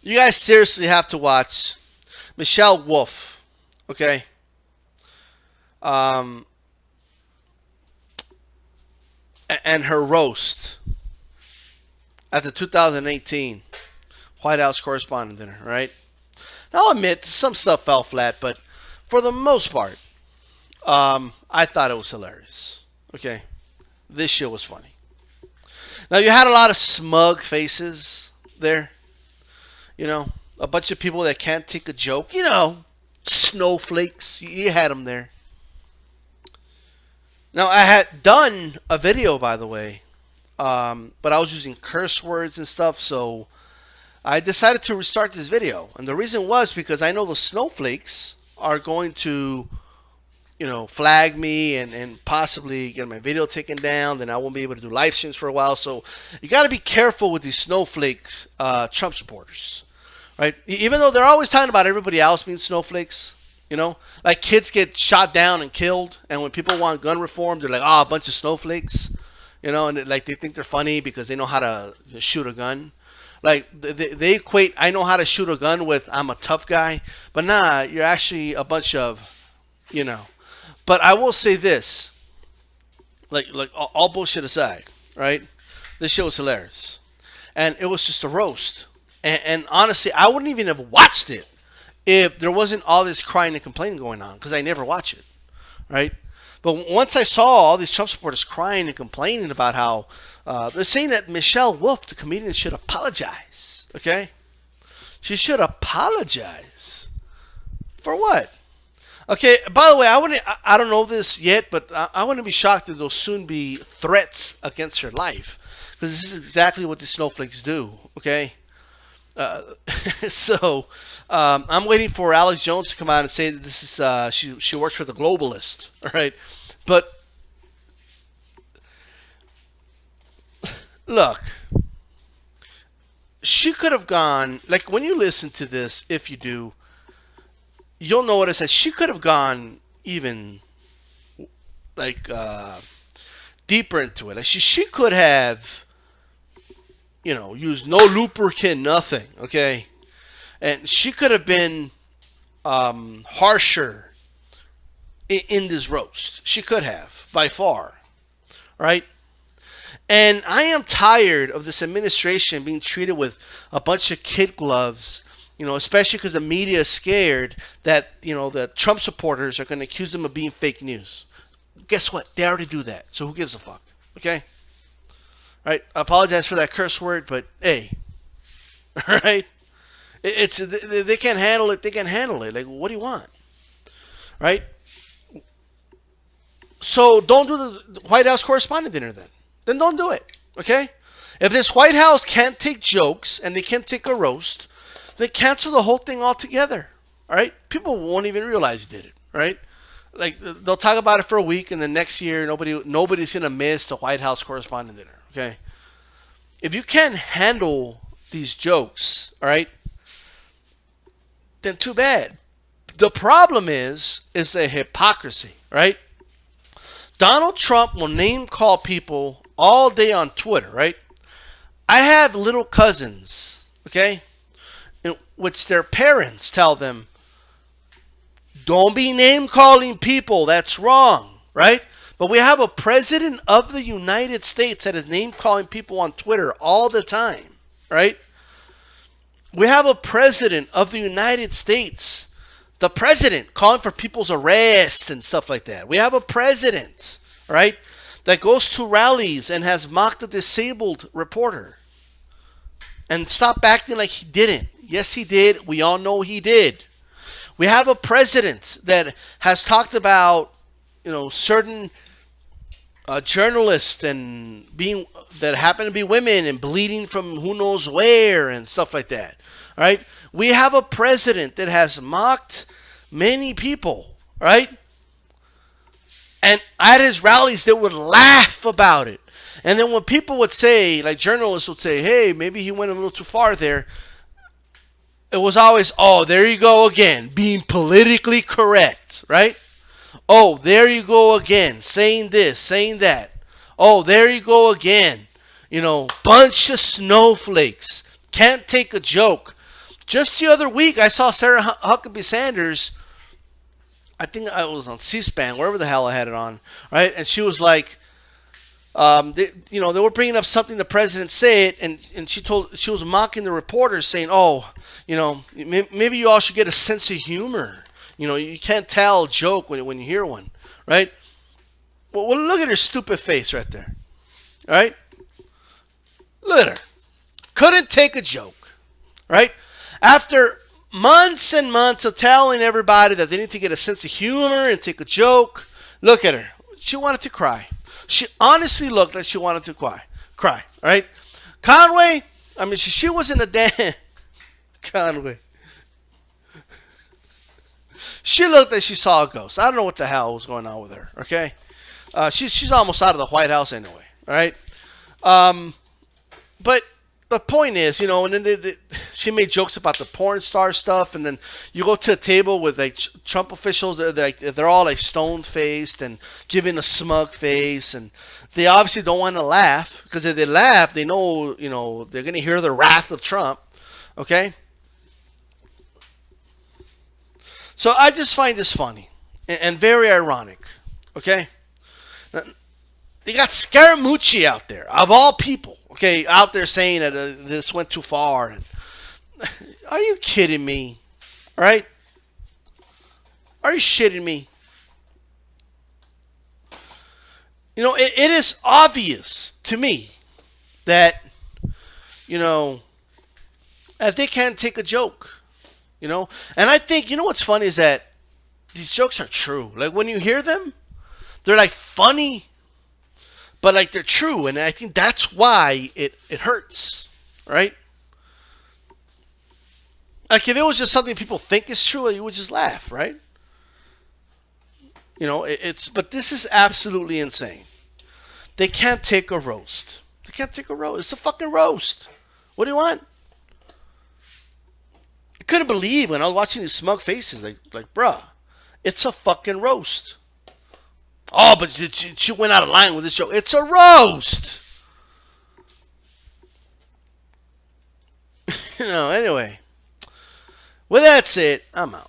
You guys seriously have to watch Michelle Wolf, okay? Um, and her roast at the 2018 White House Correspondent Dinner, right? Now, I'll admit some stuff fell flat, but for the most part, I thought it was hilarious. Okay, this shit was funny. Now you had a lot of smug faces there. You know, a bunch of people that can't take a joke. You know, snowflakes. You had them there. Now I had done a video, by the way, but I was using curse words and stuff, so I decided to restart this video. And the reason was because I know the snowflakes are going to, flag me and possibly get my video taken down. Then I won't be able to do live streams for a while. So you got to be careful with these snowflakes, Trump supporters, right? Even though they're always talking about everybody else being snowflakes, like kids get shot down and killed. And when people want gun reform, they're like, oh, a bunch of snowflakes, and like they think they're funny because they know how to shoot a gun. Like they equate I know how to shoot a gun with I'm a tough guy, but nah, you're actually a bunch of, But I will say this, like all bullshit aside, right? This shit was hilarious, and it was just a roast. And honestly, I wouldn't even have watched it if there wasn't all this crying and complaining going on, because I never watch it, right? But once I saw all these Trump supporters crying and complaining about how they're saying that Michelle Wolf, the comedian, should apologize. Okay, she should apologize for what? Okay. By the way, I don't know this yet, but I wouldn't be shocked that there'll soon be threats against her life, because this is exactly what the snowflakes do. Okay. So I'm waiting for Alex Jones to come out and say that this is she works for the globalist. All right, but look, she could have gone, like, when you listen to this, if you do, you'll notice that she could have gone even like deeper into it. Like she could have, used no lubricant, nothing. Okay, and she could have been harsher in this roast. She could have, by far, right? And I am tired of this administration being treated with a bunch of kid gloves, especially because the media is scared that, the Trump supporters are going to accuse them of being fake news. Guess what? They already do that. So who gives a fuck? Okay? Right? I apologize for that curse word, but hey. All right? They can't handle it. They can handle it. Like, what do you want? Right? So don't do the White House Correspondent Dinner then. Then don't do it, okay? If this White House can't take jokes and they can't take a roast, then cancel the whole thing altogether, all right? People won't even realize you did it, right? Like, they'll talk about it for a week, and then next year nobody's going to miss the White House Correspondent Dinner, okay? If you can't handle these jokes, all right, then too bad. The problem is a hypocrisy, right? Donald Trump will name call people all day on Twitter, right? I have little cousins, okay, in which their parents tell them, don't be name calling people, that's wrong, right? But we have a president of the United States that is name calling people on Twitter all the time, right? We have a president of the United States, the president, calling for people's arrest and stuff like that. We have a president, right, that goes to rallies and has mocked a disabled reporter. And stop acting like he didn't. Yes, he did. We all know he did. We have a president that has talked about, certain journalists and that happen to be women and bleeding from who knows where and stuff like that. All right. We have a president that has mocked many people, right? And at his rallies, they would laugh about it. And then when people would say, like journalists would say, hey, maybe he went a little too far there, it was always, oh, there you go again, being politically correct, right? Oh, there you go again, saying this, saying that. Oh, there you go again. Bunch of snowflakes. Can't take a joke. Just the other week, I saw Sarah Huckabee Sanders. I think I was on C-SPAN, wherever the hell I had it on, right? And she was like, they were bringing up something the president said, and she was mocking the reporters, saying, "Oh, maybe you all should get a sense of humor. You can't tell a joke when you hear one, right?" Well, look at her stupid face right there, all right? Look at her. Couldn't take a joke, right? After months and months of telling everybody that they need to get a sense of humor and take a joke, look at her. She wanted to cry. She honestly looked like she wanted to cry, right? Conway, I mean, she was in a damn Conway. She looked like she saw a ghost. I don't know what the hell was going on with her. Okay, she's almost out of the White House anyway. All right, but the point is, and then she made jokes about the porn star stuff, and then you go to a table with like Trump officials, they're all like stone faced and giving a smug face, and they obviously don't want to laugh, because if they laugh, they know they're gonna hear the wrath of Trump. Okay, so I just find this funny and very ironic. Okay, they got Scaramucci out there, of all people. Okay, out there saying that this went too far. Are you kidding me? All right? Are you shitting me? It is obvious to me that, that they can't take a joke. And I think, what's funny is that these jokes are true. Like, when you hear them, they're like funny, but like they're true, and I think that's why it hurts, right? Like, if it was just something people think is true, you would just laugh, right? But this is absolutely insane. They can't take a roast. They can't take a roast. It's a fucking roast. What do you want? I couldn't believe when I was watching these smug faces, like, bruh, it's a fucking roast. Oh, but she went out of line with this joke. It's a roast. Anyway. Well, that's it. I'm out.